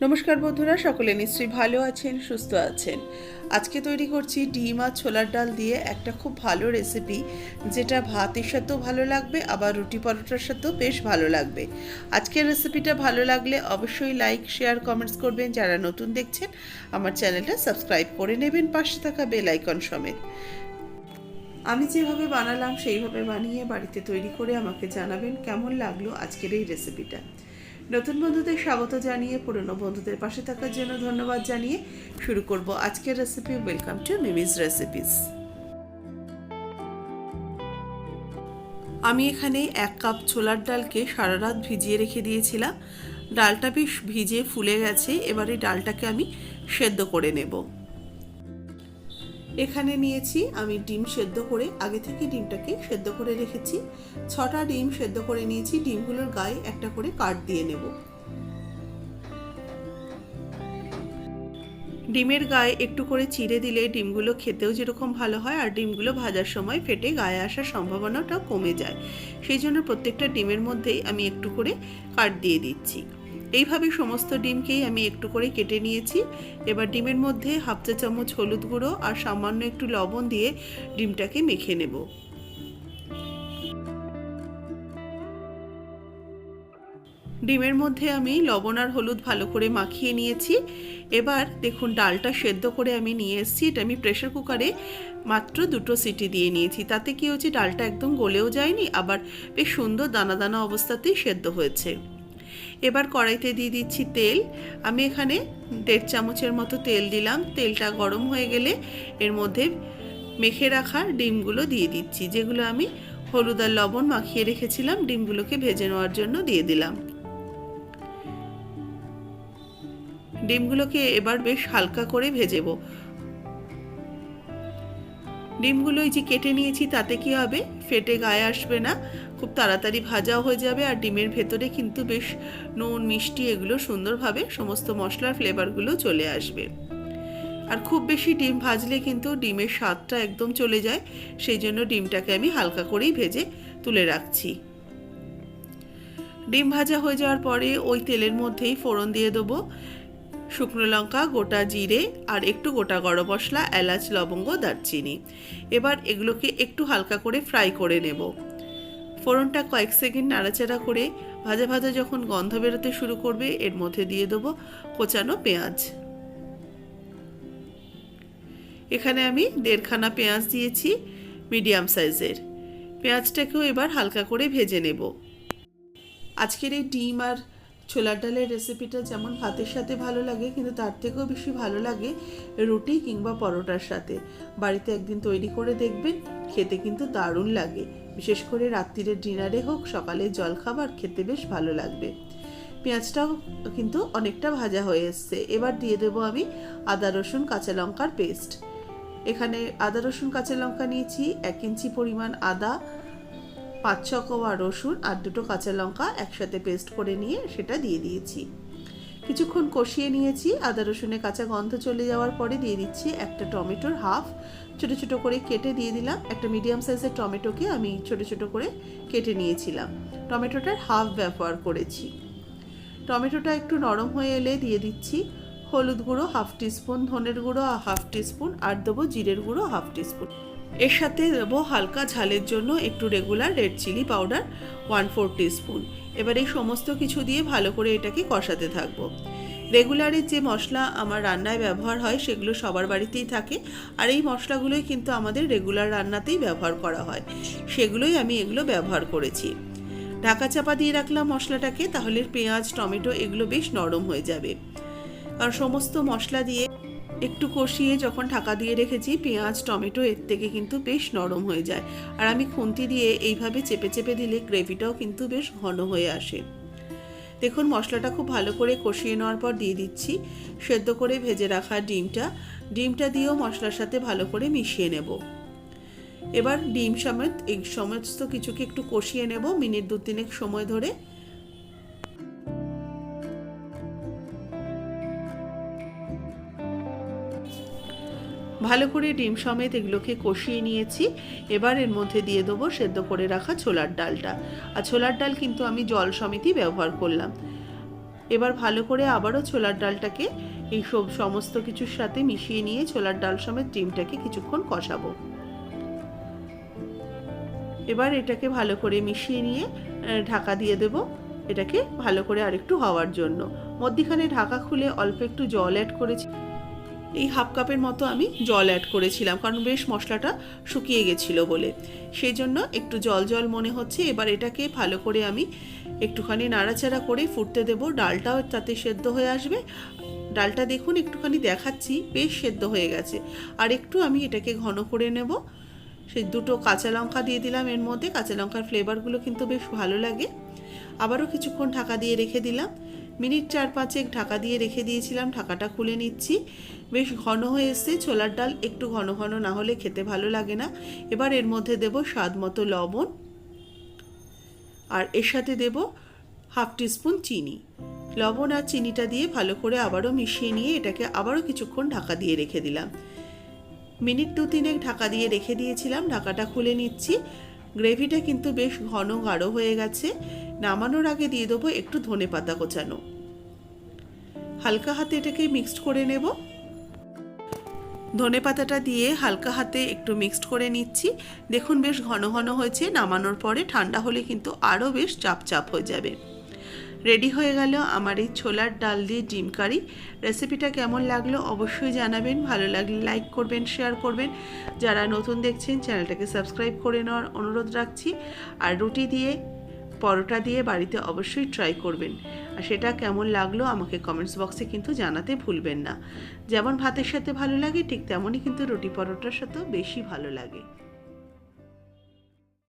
নমস্কার বন্ধুরা, সকলে নিশ্চয়ই ভালো আছেন, সুস্থ আছেন। আজকে তৈরি করছি ডিম আর ছোলার ডাল দিয়ে একটা খুব ভালো রেসিপি, যেটা ভাতের সাথেও ভালো লাগবে, আবার রুটি পরোটার সাথেও বেশ ভালো লাগবে। আজকের রেসিপিটা ভালো লাগলে অবশ্যই লাইক, শেয়ার, কমেন্টস করবেন। যারা নতুন দেখছেন আমার চ্যানেলটা সাবস্ক্রাইব করে নেবেন, পাশে থাকা বেল আইকন সমেত। আমি যেভাবে বানালাম সেইভাবে বানিয়ে বাড়িতে তৈরি করে আমাকে জানাবেন কেমন লাগলো আজকের এই রেসিপিটা। নতুন বন্ধুদের স্বাগত জানিয়ে পুরনো বন্ধুদের পাশে থাকার জন্য ধন্যবাদ জানিয়ে শুরু করব আজকের রেসিপি। Welcome to মিমিজ recipes. আমি এখানে 1 কাপ ছোলার ডালকে সারা রাত ভিজিয়ে রেখে দিয়েছিলাম। ডালটা বেশ ভিজে ফুলে গেছে। এবারে ডালটাকে আমি সেদ্ধ করে নেব। এখানে নিয়েছি আমি ডিম সেদ্ধ করে, আগে থেকে ডিমটাকে সেদ্ধ করে রেখেছি। 6টা ডিম সেদ্ধ করে নিয়েছি। ডিমগুলোর গায়ে একটা করে কাট দিয়ে নেব। ডিমের গায়ে একটু করে চিড়ে দিলে ডিমগুলো খেতেও যেরকম ভালো হয়, আর ডিমগুলো ভাজার সময় ফেটে গায়ে আসার সম্ভাবনাটাও কমে যায়। সেই জন্য প্রত্যেকটা ডিমের মধ্যেই আমি একটু করে কাট দিয়ে দিচ্ছি। এইভাবে সমস্ত ডিমকেই আমি একটু করে কেটে নিয়েছি। এবার ডিমের মধ্যে 1/2 চা চামচ হলুদ গুঁড়ো আর সামান্য একটু লবণ দিয়ে ডিমটাকে মেখে নেব। ডিমের মধ্যে আমি লবণ আর হলুদ ভালো করে মাখিয়ে নিয়েছি। এবার দেখুন ডালটা সেদ্ধ করে আমি নিয়ে এসেছি। এটা আমি প্রেসার কুকারে মাত্র 2টো সিটি দিয়ে নিয়েছি। তাতে কি হচ্ছে, ডালটা একদম গলেও যায়নি, আবার বেশ সুন্দর দানা দানা অবস্থাতেই সেদ্ধ হয়েছে। এবার কড়াইতে দিয়ে দিচ্ছি তেল। আমি এখানে 1.5 চামচের মতো তেল দিলাম। তেলটা গরম হয়ে গেলে এর মধ্যে মেখে রাখা ডিমগুলো দিয়ে দিচ্ছি, যেগুলো আমি হলুদ আর লবণ মাখিয়ে রেখেছিলাম। ডিমগুলোকে ভেজে নেওয়ার জন্য দিয়ে দিলাম। ডিমগুলোকে এবার বেশ হালকা করে ভেজেব। ডিমগুলো এই যে কেটে নিয়েছি, তাতে কি হবে, ফেটে গায়ে আসবে না, খুব তাড়াতাড়ি ভাজাও হয়ে যাবে। আর ডিমের ভেতরে কিন্তু বেশ নুন, মিষ্টি এগুলো সুন্দরভাবে সমস্ত মশলার ফ্লেভারগুলো চলে আসবে। আর খুব বেশি ডিম ভাজলে কিন্তু ডিমের স্বাদটা একদম চলে যায়। সেই জন্য ডিমটাকে আমি হালকা করেই ভেজে তুলে রাখছি। ডিম ভাজা হয়ে যাওয়ার পরে ওই তেলের মধ্যেই ফোড়ন দিয়ে দেবো শুকনো লঙ্কা, গোটা জিরে আর একটু গোটা গরম মশলা, এলাচ, লবঙ্গ, দারচিনি। এবার এগুলোকে একটু হালকা করে ফ্রাই করে নেব। ফোড়নটা কয়েক সেকেন্ড নাড়াচাড়া করে ভাজা ভাজা যখন গন্ধ বেরোতে শুরু করবে, এর মধ্যে দিয়ে দেবো কোচানো পেঁয়াজ। এখানে আমি 1.5খানা পেঁয়াজ দিয়েছি, মিডিয়াম সাইজের। পেঁয়াজটাকেও এবার হালকা করে ভেজে নেব। আজকের এই ডিম আর ছোলার ডালের রেসিপিটা যেমন ভাতের সাথে ভালো লাগে, কিন্তু তার থেকেও বেশি ভালো লাগে রুটি কিংবা পরোটার সাথে। বাড়িতে একদিন তৈরি করে দেখবেন, খেতে কিন্তু দারুণ লাগে। বিশেষ করে রাত্রিরের ডিনারে হোক, সকালের জলখাবার খেতে বেশ ভালো লাগবে। পেঁয়াজটাও কিন্তু অনেকটা ভাজা হয়ে এসছে। এবার দিয়ে দেবো আমি আদা, রসুন, কাঁচা লঙ্কার পেস্ট। এখানে আদা, রসুন, কাঁচা লঙ্কা নিয়েছি 1 ইঞ্চি পরিমাণ আদা, 5-6 কোয়া রসুন আর 2টো কাঁচা লঙ্কা একসাথে পেস্ট করে নিয়ে সেটা দিয়ে দিয়েছি। কিছুক্ষণ কষিয়ে নিয়েছি। আদা রসুনের কাঁচা গন্ধ চলে যাওয়ার পরে দিয়ে দিচ্ছি একটা টমেটোর হাফ, ছোট ছোট করে কেটে দিয়ে দিলাম। একটা মিডিয়াম সাইজের টমেটোকে আমি ছোট ছোট করে কেটে নিয়েছিলাম। টমেটোটার হাফ ব্যবহার করেছি। টমেটোটা একটু নরম হয়ে এলে দিয়ে দিচ্ছি হলুদ গুঁড়ো 1/2 টিস্পুন, ধনের গুঁড়ো 1/2 টিস্পুন আর দেবো জিরের গুঁড়ো 1/2 টিস্পুন। এর সাথে দেবো হালকা ঝালের জন্য একটু regular red chilli powder 1/4 teaspoon. এবার এই সমস্ত কিছু দিয়ে ভালো করে এটাকে কষাতে থাকবো। রেগুলারের যে মশলা আমার রান্নায় ব্যবহার হয় সেগুলো সবার বাড়িতেই থাকে, আর এই মশলাগুলোই কিন্তু আমাদের রেগুলার রান্নাতেই ব্যবহার করা হয়। সেগুলোই আমি এগুলো ব্যবহার করেছি। ঢাকা চাপা দিয়ে রাখলাম মশলাটাকে, তাহলে পেঁয়াজ, টমেটো এগুলো বেশ নরম হয়ে যাবে। কারণ সমস্ত মশলা দিয়ে একটু কষিয়ে যখন ঢাকা দিয়ে রেখেছি, পেঁয়াজ, টমেটো এর থেকে কিন্তু বেশ নরম হয়ে যায়। আর আমি খুন্তি দিয়ে এইভাবে চেপে চেপে দিলে গ্রেভিটাও কিন্তু বেশ ঘন হয়ে আসে। দেখুন মশলাটা খুব ভালো করে কষিয়ে নেওয়ার পর দিয়ে দিচ্ছি সেদ্ধ করে ভেজে রাখা ডিমটা দিয়েও মশলার সাথে ভালো করে মিশিয়ে নেব। এবার ডিম সমেত এই সমস্ত কিছুকে একটু কষিয়ে নেব মিনিট 2-3 সময় ধরে। ভালো করে ডিম সমেত এগুলোকে কষিয়ে নিয়েছি। এবার এর মধ্যে দিয়ে দেবো সেদ্ধ করে রাখা ছোলার ডালটা। আর ছোলার ডাল কিন্তু আমি জল সমেতই ব্যবহার করলাম। এবার ভালো করে আবারও ছোলার ডালটাকে এই সব সমস্ত কিছুর সাথে মিশিয়ে নিয়ে ছোলার ডাল সমেত ডিমটাকে কিছুক্ষণ কষাবো। এবার এটাকে ভালো করে মিশিয়ে নিয়ে ঢাকা দিয়ে দেব এটাকে ভালো করে আরেকটু হওয়ার জন্য। মধ্যিখানে ঢাকা খুলে অল্প একটু জল অ্যাড করেছি, এই হাফ কাপের মতো আমি জল অ্যাড করেছিলাম, কারণ বেশ মশলাটা শুকিয়ে গেছিলো বলে, সেই জন্য একটু জল জল মনে হচ্ছে। এবার এটাকে ভালো করে আমি একটুখানি নাড়াচাড়া করে ফুটতে দেব, ডালটাও তাতে সেদ্ধ হয়ে আসবে। ডালটা দেখুন একটুখানি দেখাচ্ছি, বেশ সেদ্ধ হয়ে গেছে। আর একটু আমি এটাকে ঘন করে নেব। সেই দুটো কাঁচা লঙ্কা দিয়ে দিলাম এর মধ্যে, কাঁচা লঙ্কার ফ্লেভারগুলো কিন্তু বেশ ভালো লাগে। আবারও কিছুক্ষণ ঢাকা দিয়ে রেখে দিলাম, মিনিট 4-5 ঢাকা দিয়ে রেখে দিয়েছিলাম। ঢাকাটা খুলে নিচ্ছি, বেশ ঘন হয়ে এসছে। ছোলার ডাল একটু ঘন ঘন না হলে খেতে ভালো লাগে না। এবার এর মধ্যে দেব স্বাদ মতো লবণ, আর এর সাথে দেব হাফ টিস্পুন চিনি। লবণ আর চিনিটা দিয়ে ভালো করে আবারও মিশিয়ে নিয়ে এটাকে আবারও কিছুক্ষণ ঢাকা দিয়ে রেখে দিলাম। মিনিট 2-3 ঢাকা দিয়ে রেখে দিয়েছিলাম, ঢাকাটা খুলে নিচ্ছি। গ্রেভিটা কিন্তু বেশ ঘন গাঢ় হয়ে গেছে। নামানোর আগে দিয়ে দেবো একটু ধনেপাতা কোচানো। হালকা হাতে এটাকে মিক্সড করে নেব। ধনেপাতাটা দিয়ে হালকা হাতে একটু মিক্সড করে নিচ্ছি। দেখুন বেশ ঘন ঘন হয়েছে। নামানোর পরে ঠান্ডা হলে কিন্তু আরও বেশ চাপ চাপ হয়ে যাবে। রেডি হয়ে গেল আমার এই ছোলার ডাল দিয়ে ডিম কারি। রেসিপিটা কেমন লাগলো অবশ্যই জানাবেন। ভালো লাগলে লাইক করবেন, শেয়ার করবেন। যারা নতুন দেখছেন চ্যানেলটাকে সাবস্ক্রাইব করে নেওয়ার অনুরোধ রাখছি। আর রুটি দিয়ে, পরোটা দিয়ে বাড়িতে অবশ্যই ট্রাই করবেন। আর সেটা কেমন লাগলো আমাকে কমেন্টস বক্সে কিন্তু জানাতে ভুলবেন না। যেমন ভাতের সাথে ভালো লাগে ঠিক তেমনই কিন্তু রুটি পরোটার সাথেও বেশি ভালো লাগে।